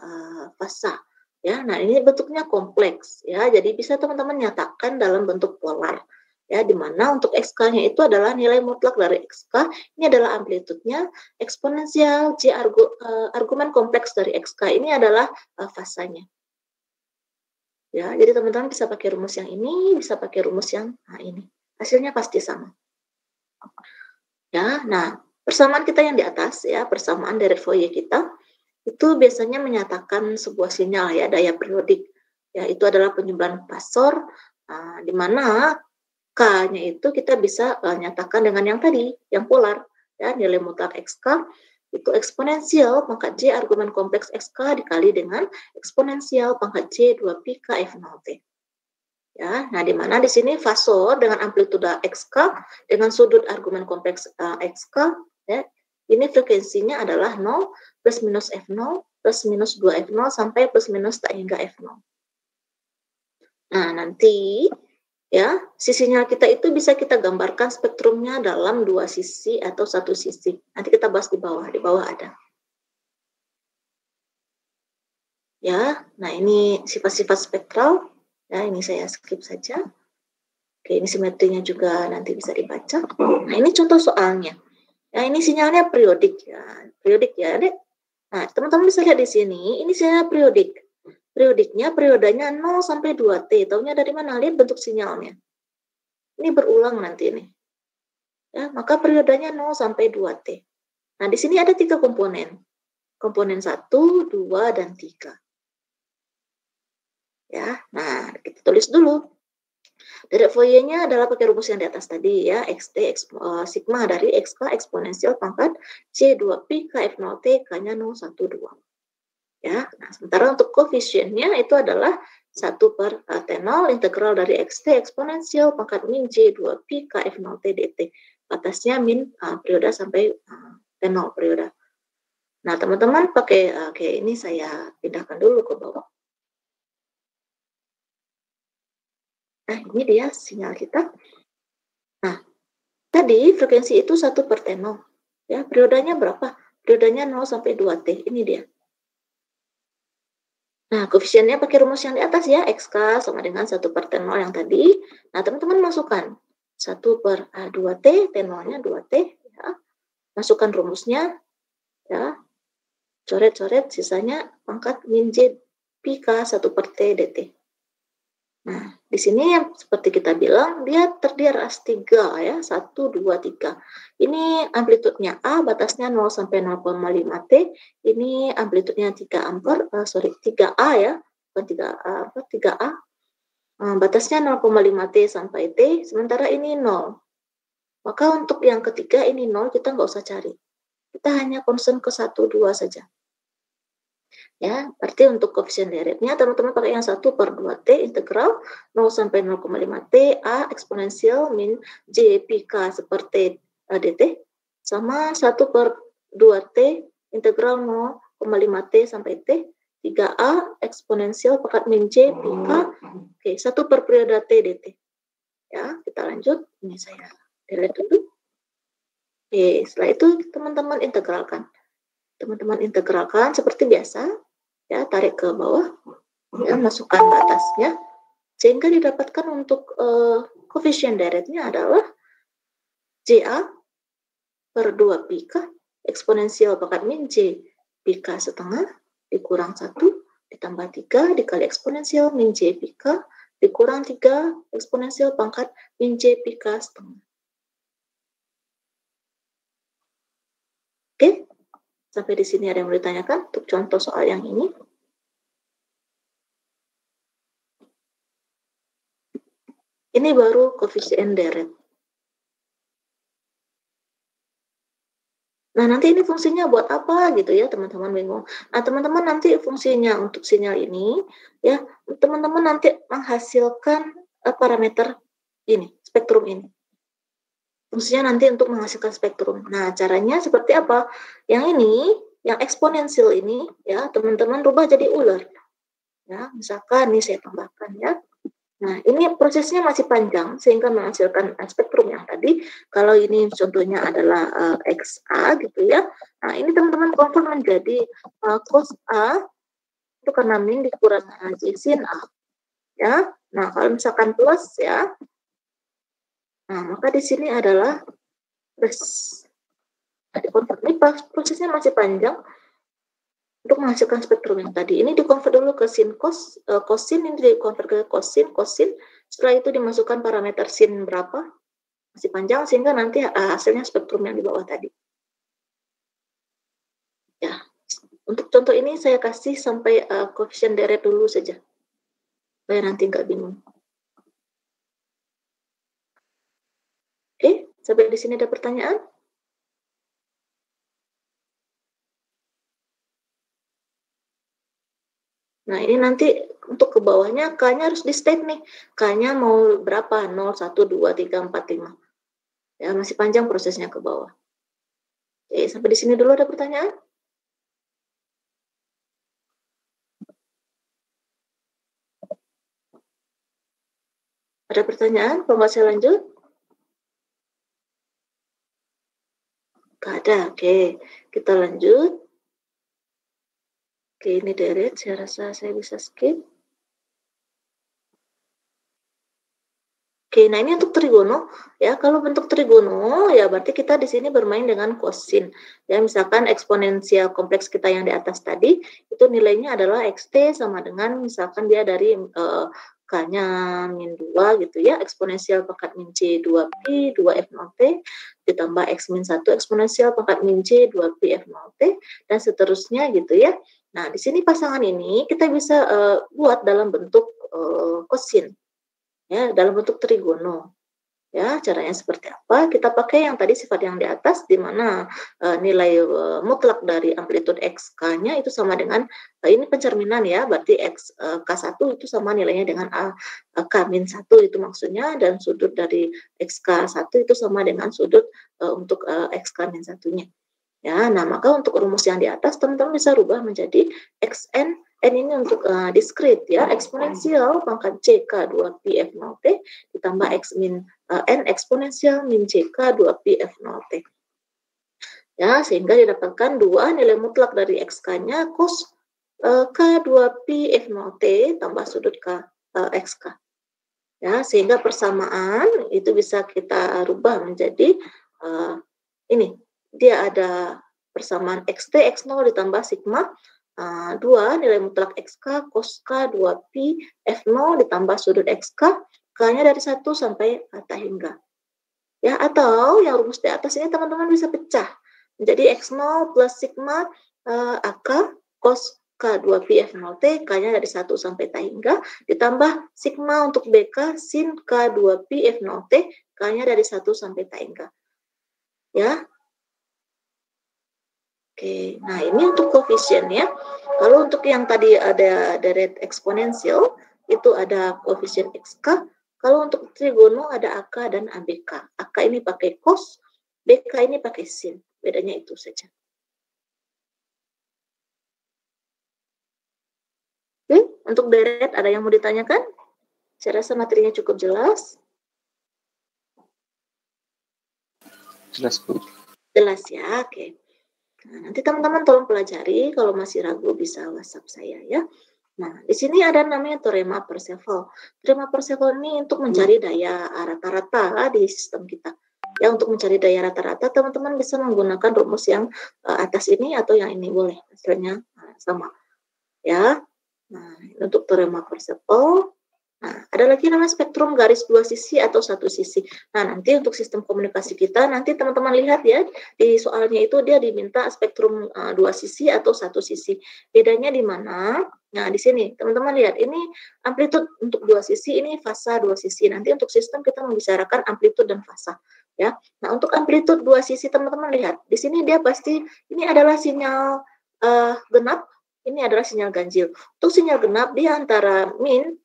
fasa. Ya, nah ini bentuknya kompleks ya. Jadi bisa teman-teman nyatakan dalam bentuk polar. Ya, di mana untuk XK-nya itu adalah nilai mutlak dari XK, ini adalah amplitudenya, eksponensial J argumen kompleks dari XK ini adalah fasanya. Ya, jadi teman-teman bisa pakai rumus yang ini, bisa pakai rumus yang ini. Hasilnya pasti sama. Ya, nah persamaan kita yang di atas ya, persamaan deret Fourier kita itu biasanya menyatakan sebuah sinyal ya, daya periodik. Ya, itu adalah penyebran pasor, di mana K-nya itu kita bisa nyatakan dengan yang tadi, yang polar. Ya, nilai mutlak XK itu eksponensial pangkat J argumen kompleks XK dikali dengan eksponensial pangkat J 2pi KF0T. Ya, nah di mana di sini fasor dengan amplitude XK dengan sudut argumen kompleks XK ya, ini frekuensinya adalah 0 plus minus F0 plus minus 2 F0 sampai plus minus tak hingga F0. Nah, nanti ya, sinyal kita itu bisa kita gambarkan spektrumnya dalam 2 sisi atau 1 sisi. Nanti kita bahas di bawah ada. Ya, nah ini sifat-sifat spektral. Ya, ini saya skip saja. Oke, ini simetrinya juga nanti bisa dibaca. Nah, ini contoh soalnya. Nah, ini sinyalnya periodik ya. Periodik ya, Dek. Nah, teman-teman bisa lihat di sini, ini sinyal periodik. Periodiknya, periodanya 0 sampai 2T. Taunya dari mana? Lihat bentuk sinyalnya. Ini berulang nanti nih. Ya, maka periodanya 0 sampai 2T. Nah, di sini ada 3 komponen. Komponen 1, 2, dan 3. Ya, nah kita tulis dulu. Deret Fourier-nya adalah pakai rumus yang di atas tadi ya, XT sigma dari XK eksponensial pangkat C2pi KF0T, K-nya 0, 1, 2. Ya, nah sementara untuk koefisiennya itu adalah 1 per T0 integral dari XT eksponensial pangkat min J2pi KF0T dt. Batasnya min perioda sampai T0 perioda. Nah, teman-teman pakai oke, ini saya pindahkan dulu ke bawah. Nah, ini dia sinyal kita. Nah, tadi frekuensi itu 1 per T0. Ya, periodanya berapa? Periodanya 0 sampai 2T. Ini dia. Nah, koefisiennya pakai rumus yang di atas ya. XK sama dengan 1 per T0 yang tadi. Nah, teman-teman masukkan 1 per 2T, T0-nya 2T. Ya. Masukkan rumusnya. Ya. Coret-coret, sisanya pangkat min J pi K 1 per T dt. Nah, di sini yang seperti kita bilang, dia terdiri atas 3 ya, 1, 2, 3. Ini amplitudenya A, batasnya 0 sampai 0,5 T. Ini amplitudenya 3 ampere, 3A ya, bukan 3A. Batasnya 0,5 T sampai T, sementara ini 0. Maka untuk yang ketiga ini 0, kita nggak usah cari. Kita hanya concern ke 1, 2 saja. Ya, berarti untuk koefisien deretnya teman-teman pakai yang 1/2T integral 0 sampai 0,5 T A eksponensial min J pi K seperti dt sama 1/2T integral 0,5 T sampai T 3A eksponensial pangkat min J pi K. Oke, 1 per periode T dt. Ya, kita lanjut. Ini saya delete dulu. Oke, setelah itu teman-teman integralkan. Teman-teman integralkan seperti biasa, ya, tarik ke bawah, ya, masukkan batasnya, sehingga didapatkan untuk koefisien deretnya adalah JA per 2 pi K eksponensial pangkat min J pi K setengah dikurang 1 ditambah 3 dikali eksponensial min J pi K dikurang 3 eksponensial pangkat min J pi K setengah. Oke? Sampai di sini ada yang mau ditanyakan untuk contoh soal yang ini? Ini baru koefisien deret. Nah, nanti ini fungsinya buat apa gitu ya, teman-teman bingung. Nah, teman-teman nanti fungsinya untuk sinyal ini, ya, teman-teman nanti menghasilkan parameter ini, spektrum ini. Fungsinya nanti untuk menghasilkan spektrum. Nah, caranya seperti apa? Yang ini, yang eksponensial ini, ya, teman-teman rubah jadi ular. Ya, misalkan ini saya tambahkan ya. Nah, ini prosesnya masih panjang sehingga menghasilkan spektrum yang tadi. Kalau ini contohnya adalah XA gitu ya. Nah, ini teman-teman convert menjadi cos A itu karena min dikurang J sin A. Ya. Nah, kalau misalkan plus ya. Nah, maka di sini adalah plus. Nah, ini prosesnya masih panjang untuk menghasilkan spektrum yang tadi. Ini dikonvert dulu ke sin cos, kosin ini dikonvert ke kosin. Setelah itu dimasukkan parameter sin berapa, masih panjang, sehingga nanti hasilnya spektrum yang di bawah tadi. Ya, untuk contoh ini saya kasih sampai koefisien deret dulu saja, supaya nanti nggak bingung. Oke, sampai di sini ada pertanyaan? Nah, ini nanti untuk ke bawahnya K-nya harus di state nih. K-nya mau berapa? 0, 1, 2, 3, 4, 5. Ya, masih panjang prosesnya ke bawah. Oke, sampai di sini dulu ada pertanyaan? Ada pertanyaan? Kalau nggak saya lanjut? Nggak ada. Oke, kita lanjut. Oke, ini deret. Saya rasa saya bisa skip. Oke, nah ini untuk trigono ya. Kalau bentuk trigono ya berarti kita di sini bermain dengan kosin. Ya, misalkan eksponensial kompleks kita yang di atas tadi itu nilainya adalah xt sama dengan misalkan dia dari K-nya min 2 gitu ya. Eksponensial pangkat min C 2pi 2F0T ditambah X min 1 eksponensial pangkat min C 2pi F0T dan seterusnya gitu ya. Nah, di sini pasangan ini kita bisa buat dalam bentuk kosin. Ya, dalam bentuk trigono. Ya, caranya seperti apa? Kita pakai yang tadi sifat yang di atas, di mana nilai mutlak dari amplitude XK-nya itu sama dengan, ini pencerminan ya, berarti K1 itu sama nilainya dengan K-1 itu maksudnya, dan sudut dari XK1 itu sama dengan sudut untuk XK-1-nya. Ya, nah maka untuk rumus yang di atas teman-teman bisa rubah menjadi xn, n ini untuk diskrit ya, eksponensial pangkat ck 2pi f0t ditambah x min n eksponensial min ck 2pi f0t. Ya, sehingga didapatkan dua nilai mutlak dari xk-nya cos k 2pi f0t tambah sudut k xk. Ya, sehingga persamaan itu bisa kita rubah menjadi ini. Dia ada persamaan xt x0 ditambah sigma 2 nilai mutlak XK cos K 2Pi F0 ditambah sudut XK, K-nya dari 1 sampai kata hingga. Ya, atau yang rumus di atas ini teman-teman bisa pecah. Menjadi X0 plus sigma AK cos K2Pi F0T, K-nya dari 1 sampai T hingga, ditambah sigma untuk BK sin K2Pi F0T, K-nya dari 1 sampai T hingga. Ya. Oke, nah ini untuk koefisien ya. Kalau untuk yang tadi ada direct eksponensial, itu ada koefisien XK. Kalau untuk trigono ada AK dan ABK. AK ini pakai cos, BK ini pakai sin. Bedanya itu saja. Oke, untuk direct ada yang mau ditanyakan? Saya rasa materinya cukup jelas. Jelas, Bu. Jelas ya, oke. Nah, nanti teman-teman tolong pelajari, kalau masih ragu bisa WhatsApp saya ya. Nah, di sini ada namanya teorema Perceval. Teorema Perceval ini untuk mencari daya rata-rata di sistem kita. Ya, untuk mencari daya rata-rata, teman-teman bisa menggunakan rumus yang atas ini atau yang ini boleh, hasilnya sama. Ya, nah untuk teorema Perceval. Nah, ada lagi namanya spektrum garis dua sisi atau satu sisi. Nah, nanti untuk sistem komunikasi kita, nanti teman-teman lihat ya, di soalnya itu dia diminta spektrum dua sisi atau satu sisi. Bedanya di mana? Nah, di sini teman-teman lihat, ini amplitude untuk dua sisi, ini fasa dua sisi. Nanti untuk sistem kita membicarakan amplitude dan fasa. Ya, nah untuk amplitude dua sisi teman-teman lihat, di sini dia pasti ini adalah sinyal genap, ini adalah sinyal ganjil. Untuk sinyal genap dia antara min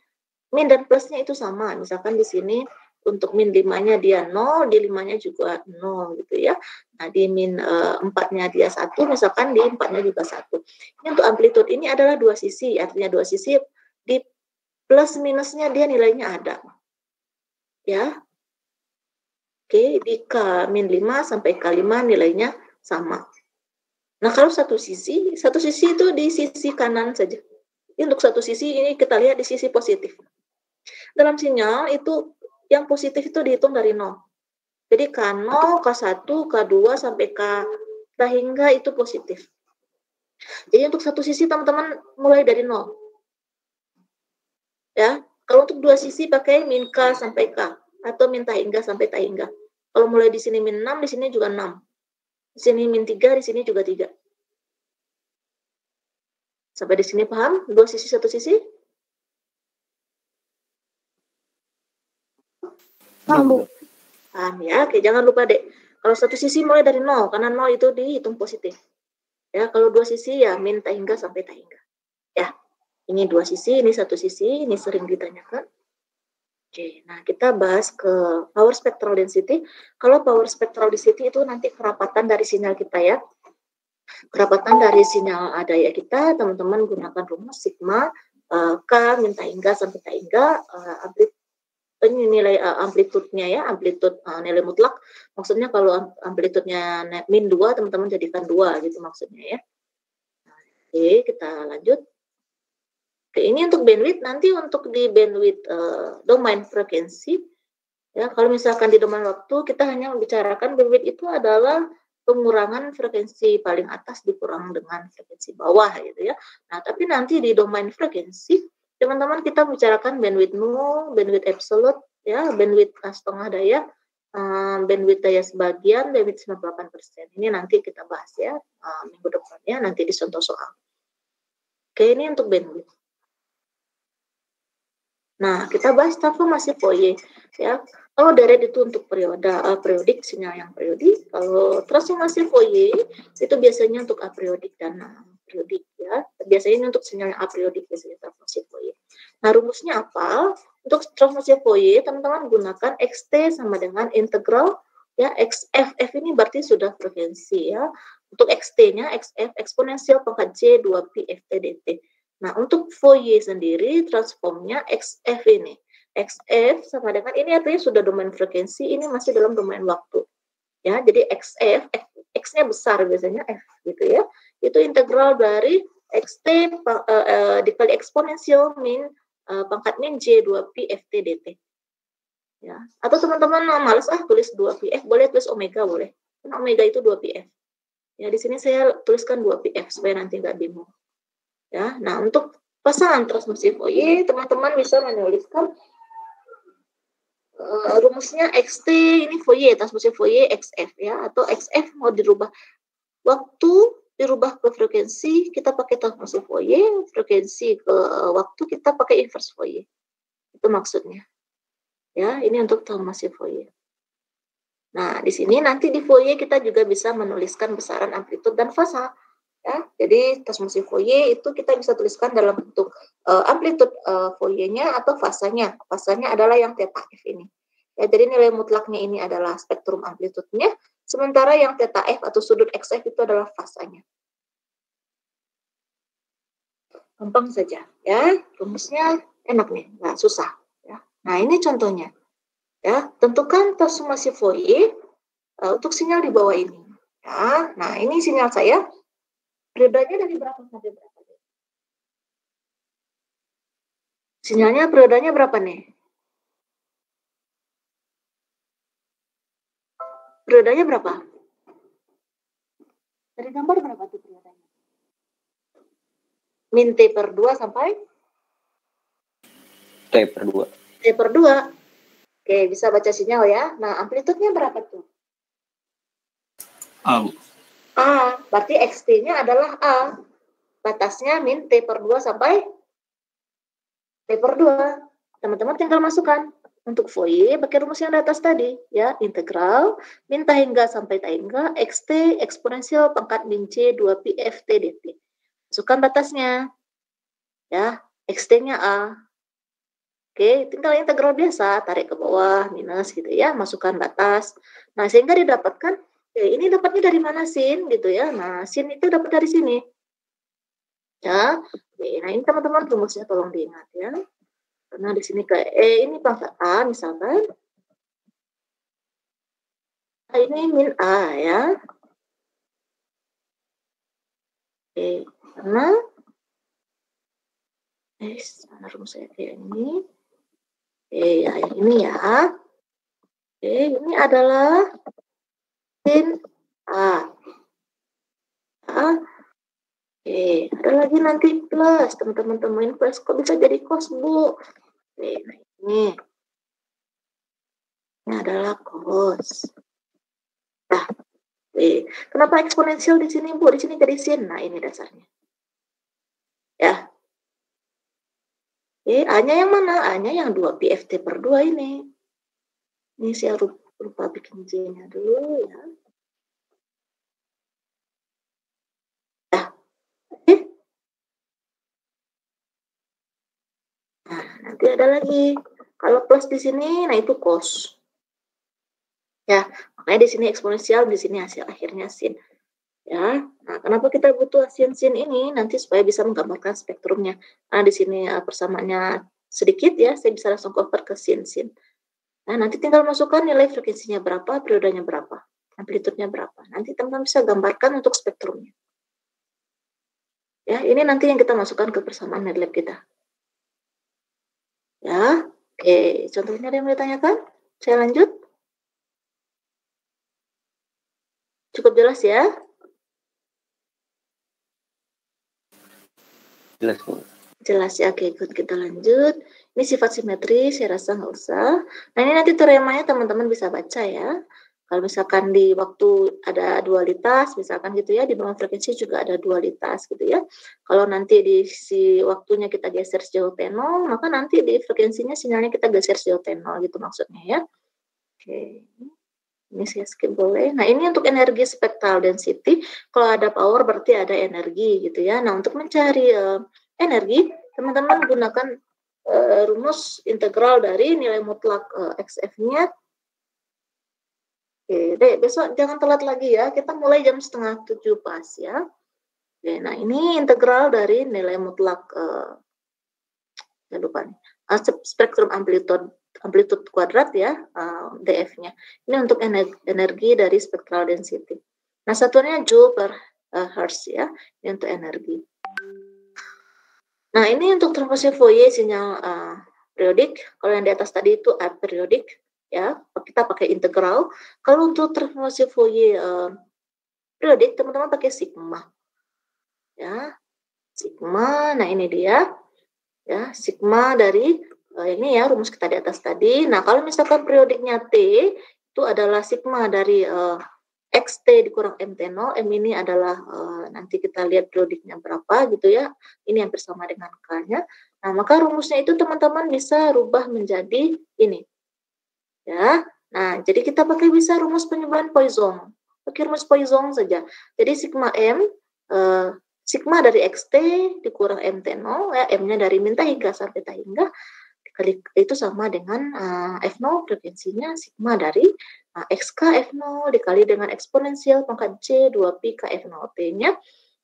dan plusnya itu sama. Misalkan di sini untuk min 5-nya dia 0, di 5-nya juga 0 gitu ya. Nah, di min 4-nya dia 1, misalkan di 4-nya juga 1. Ini untuk amplitude, ini adalah dua sisi, artinya dua sisi di plus minusnya dia nilainya ada. Ya. Oke, di K min 5 sampai K5 nilainya sama. Nah, kalau satu sisi itu di sisi kanan saja. Ini untuk satu sisi ini kita lihat di sisi positif. Dalam sinyal itu yang positif itu dihitung dari 0. Jadi K0, K1, K2 sampai K hingga itu positif. Jadi untuk satu sisi teman-teman mulai dari 0. Ya, kalau untuk dua sisi pakai min K sampai K atau min hingga sampai hingga. Kalau mulai di sini min 6, di sini juga 6. Di sini min 3, di sini juga 3. Sampai di sini paham? Dua sisi, satu sisi? Paham, Bu? Paham ya? Oke, jangan lupa dek. Kalau satu sisi mulai dari 0, karena 0 itu dihitung positif. Ya, kalau dua sisi ya min hingga sampai hingga. Ya, ini dua sisi, ini satu sisi, ini sering ditanyakan. Oke, nah kita bahas ke power spectral density. Kalau power spectral density itu nanti kerapatan dari sinyal kita ya. Kerapatan dari sinyal daya kita, teman-teman gunakan rumus sigma K min hingga sampai hingga ini nilai amplitudenya ya, amplitude nilai mutlak. Maksudnya kalau amplitudenya min 2, teman-teman jadikan 2 gitu maksudnya ya. Oke, kita lanjut. Oke, ini untuk bandwidth, nanti untuk di bandwidth domain frekuensi, ya kalau misalkan di domain waktu, kita hanya membicarakan bandwidth itu adalah pengurangan frekuensi paling atas dikurang dengan frekuensi bawah gitu ya. Nah, tapi nanti di domain frekuensi, teman-teman kita bicarakan bandwidth nol, bandwidth absolute, ya, bandwidth setengah daya, bandwidth daya sebagian, bandwidth 98%. Ini nanti kita bahas ya minggu depannya, nanti di contoh soal. Oke, ini untuk bandwidth. Nah, kita bahas transformasi Fourier ya. Kalau direct itu untuk periodik, sinyal yang periodik. Kalau transformasi Fourier itu biasanya untuk apriodik dan periodik ya. Biasanya untuk sinyal yang apriodik biasanya transformasi Fourier. Nah, rumusnya apa? Untuk transformasi Fourier, teman-teman gunakan XT sama dengan integral ya XF. F ini berarti sudah frekuensi ya. Untuk XT-nya XF eksponensial pangkat J 2Pi FT dt. Nah, untuk Fourier sendiri, transformnya XF ini. XF sama dengan, ini artinya sudah domain frekuensi, ini masih dalam domain waktu. Ya, jadi XF, X-nya besar biasanya, F gitu ya. Itu integral dari XT dikali eksponensial min pangkat min J 2Pi FT dt. Ya. Atau teman-teman males tulis 2Pi F, boleh tulis omega boleh. Karena omega itu 2Pi F. Ya, di sini saya tuliskan 2Pi F supaya nanti nggak bingung. Ya, nah untuk pasangan transmisi Fourier, teman-teman bisa menuliskan rumusnya XT ini Fourier, transmisi Fourier XF ya, atau XF mau dirubah waktu dirubah ke frekuensi, kita pakai transmisi Fourier, frekuensi ke waktu kita pakai inverse Fourier. Itu maksudnya. Ya, ini untuk transmisi Fourier. Nah, di sini nanti di Fourier kita juga bisa menuliskan besaran amplitude dan fasa. Ya, jadi transmisi Fourier itu kita bisa tuliskan dalam bentuk amplitude Fourier-nya atau fasanya. Fasanya adalah yang theta F ini. Ya, jadi nilai mutlaknya ini adalah spektrum amplitude-nya, sementara yang theta F atau sudut XF itu adalah fasanya. Gampang saja, ya. Rumusnya enak nih, nggak susah. Ya. Nah, ini contohnya. Ya, tentukan transformasi Fourier untuk sinyal di bawah ini. Ya, nah ini sinyal saya. Periodenya dari berapa sampai berapa? Sinyalnya periodenya berapa nih? Periodenya berapa? Dari gambar berapa tuh periodenya? Min T per 2 sampai? T per 2. T per 2. Oke, bisa baca sinyal ya. Nah, amplitudenya berapa tuh? A. A, berarti XT-nya adalah A. Batasnya min T per 2 sampai T per 2. Teman-teman tinggal masukkan. Untuk Fourier pakai rumus yang di atas tadi, ya, integral min tahingga sampai tahingga xt eksponensial pangkat min c 2pi ft dt. Masukkan batasnya, ya, xt-nya a. Oke, tinggal integral biasa, tarik ke bawah minus gitu ya, masukkan batas. Nah, sehingga didapatkan ini dapatnya dari mana sin gitu ya. Nah, sin itu dapat dari sini. Ya, nah ini teman-teman rumusnya tolong diingat ya. Karena di sini kayak ini pangkat A misalkan. Ini min A ya. Karena mana rumus saya kayak ini. Ya yang ini ya. Ini adalah sin A. Ada lagi nanti plus. Teman-teman temuin plus. Kok bisa jadi cos, Bu? Nah ini. Ini adalah cos. Nah, kenapa eksponensial di sini, Bu? Di sini jadi sin. Nah, ini dasarnya. Ya. A-nya yang mana? A-nya yang 2pi ft per 2 ini. Ini saya lupa bikin J-nya dulu ya. Nah, nanti ada lagi. Kalau plus di sini, nah itu cos. Ya, makanya di sini eksponensial, di sini hasil akhirnya sin. Ya, nah kenapa kita butuh sin ini? Nanti supaya bisa menggambarkan spektrumnya. Nah, di sini persamaannya sedikit ya, saya bisa langsung convert ke sin. Nah, nanti tinggal masukkan nilai frekuensinya berapa, periodenya berapa, amplitudenya berapa. Nanti teman-teman bisa gambarkan untuk spektrumnya. Ya, ini nanti yang kita masukkan ke persamaan MATLAB kita. Ya, oke. Contohnya ada yang mau ditanyakan? Saya lanjut. Cukup jelas ya? Jelas, Bu. Jelas ya, oke, ikut kita lanjut. Ini sifat simetri, saya rasa nggak usah. Nah, ini nanti teoremanya teman-teman bisa baca ya. Kalau misalkan di waktu ada dualitas, misalkan gitu ya, di bawah frekuensi juga ada dualitas gitu ya. Kalau nanti di si waktunya kita geser sejauh T0, maka nanti di frekuensinya sinyalnya kita geser sejauh T0 gitu maksudnya ya. Oke, ini saya skip boleh. Nah, ini untuk energi spectral density. Kalau ada power berarti ada energi gitu ya. Nah, untuk mencari energi, teman-teman gunakan rumus integral dari nilai mutlak XF-nya. Oke, deh, besok jangan telat lagi ya. Kita mulai jam 6:30 pas ya. Oke, nah ini integral dari nilai mutlak saya lupa nih. Spektrum amplitude kuadrat ya, df-nya. Ini untuk energi dari spectral density. Nah, satuannya joule per hertz ya, ini untuk energi. Nah, ini untuk transmisi Fourier sinyal periodik. Kalau yang di atas tadi itu aperiodic ya, kita pakai integral. Kalau untuk transmisi Fourier periodik, teman-teman pakai sigma. Ya. Sigma, nah ini dia. Ya, sigma dari ini ya rumus kita di atas tadi. Nah, kalau misalkan periodiknya T itu adalah sigma dari XT dikurang MT0, M ini adalah nanti kita lihat periodiknya berapa gitu ya. Ini yang bersama dengan K-nya. Nah, maka rumusnya itu teman-teman bisa rubah menjadi ini. Ya. Nah, jadi kita pakai bisa rumus penyebabkan Poisson. Pakai rumus Poisson saja. Jadi sigma M sigma dari XT dikurang MT0, ya, M-nya dari min hingga sampai hingga, dikali itu sama dengan F0, frekuensinya sigma dari XK F0 dikali dengan eksponensial pangkat J 2pi K F0, T-nya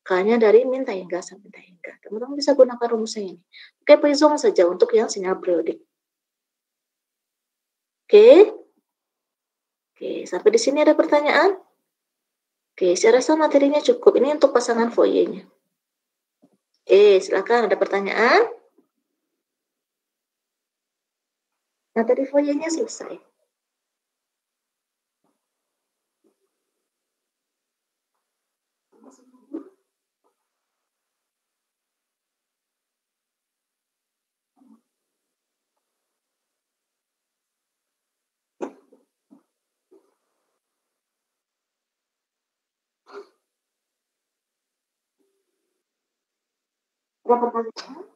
K-nya dari min hingga sampai hingga. Teman-teman bisa gunakan rumusnya ini. Oke, Poisson saja untuk yang sinyal periodik. Oke. Oke, sampai di sini ada pertanyaan? Oke, saya rasa materinya cukup. Ini untuk pasangan foyernya. Oke, silakan, ada pertanyaan? Nah, tadi foyernya selesai. Ada pertanyaan?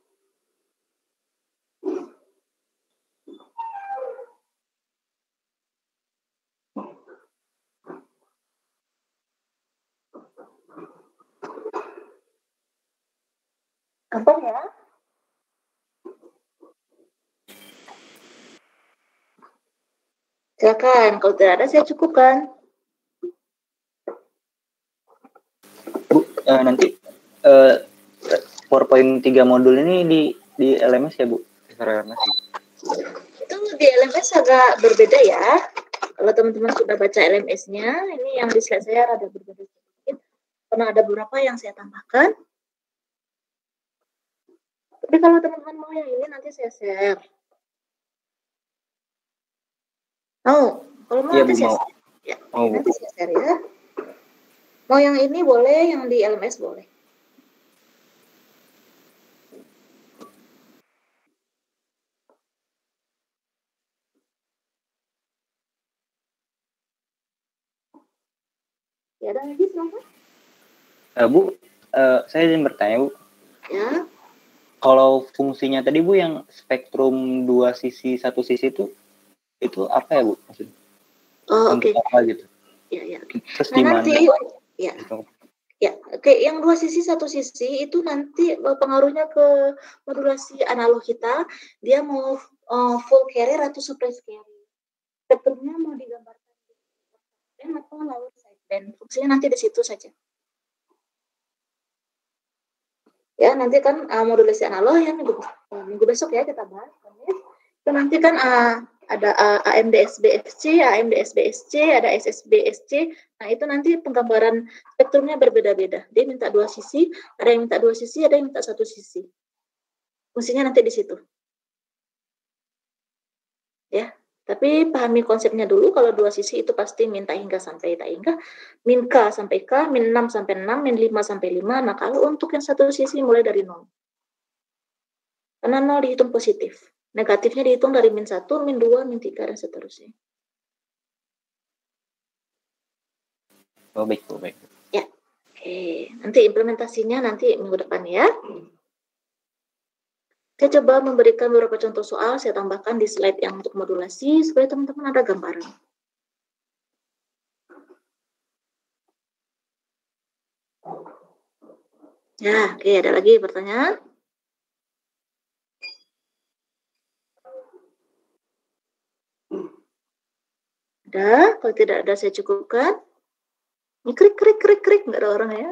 Gampang ya? Silakan, kalau tidak ada saya cukupkan. Bu, nanti 4.3 modul ini di LMS ya, Bu? LMS. Itu di LMS agak berbeda ya. Kalau teman-teman sudah baca LMS-nya, ini yang di slide saya ada berbeda sedikit. Karena ada beberapa yang saya tambahkan. Tapi kalau teman-teman mau yang ini nanti saya share. Mau? Kalau mau Iya, nanti Bu, saya mau. share. Ya, Mau, Bu. nanti saya share ya. Mau yang ini boleh, yang di LMS boleh. Ya, ada lagi silakan. Bu, saya ingin bertanya, Bu. Ya. Kalau fungsinya tadi, Bu, yang spektrum 2 sisi, 1 sisi itu apa ya, Bu? Maksudnya? Oh, oke. Apa gitu? Ya. Terus Nah, nanti ya. Gitu. Ya, oke, yang 2 sisi 1 sisi itu nanti pengaruhnya ke modulasi analog kita, dia mau full carrier atau surprise carrier. Spektrumnya mau digambarkan atau lower sideband. Fungsinya nanti di situ saja. Ya, nanti kan modulasi analog yang minggu besok ya kita bahas. Itu nanti kan ada AMD-SBFC, AMD-SBSC, ada SSB-SC. Nah, itu nanti penggambaran spektrumnya berbeda-beda. Dia minta 2 sisi, ada yang minta 2 sisi, ada yang minta 1 sisi. Fungsinya nanti di situ. Ya, tapi pahami konsepnya dulu. Kalau 2 sisi itu pasti min hingga sampai hingga, min K sampai K, min 6 sampai 6, min 5 sampai 5. Nah, kalau untuk yang 1 sisi mulai dari 0. Karena 0 dihitung positif. Negatifnya dihitung dari min 1, min 2, min 3, dan seterusnya. Oh, baik. Ya, oke. Nanti implementasinya nanti minggu depan ya. Saya coba memberikan beberapa contoh soal, saya tambahkan di slide yang untuk modulasi, supaya teman-teman ada gambaran. Ya, oke. Ada lagi pertanyaan? Ada? Kalau tidak ada, saya cukupkan. Krik, nggak ada orang ya.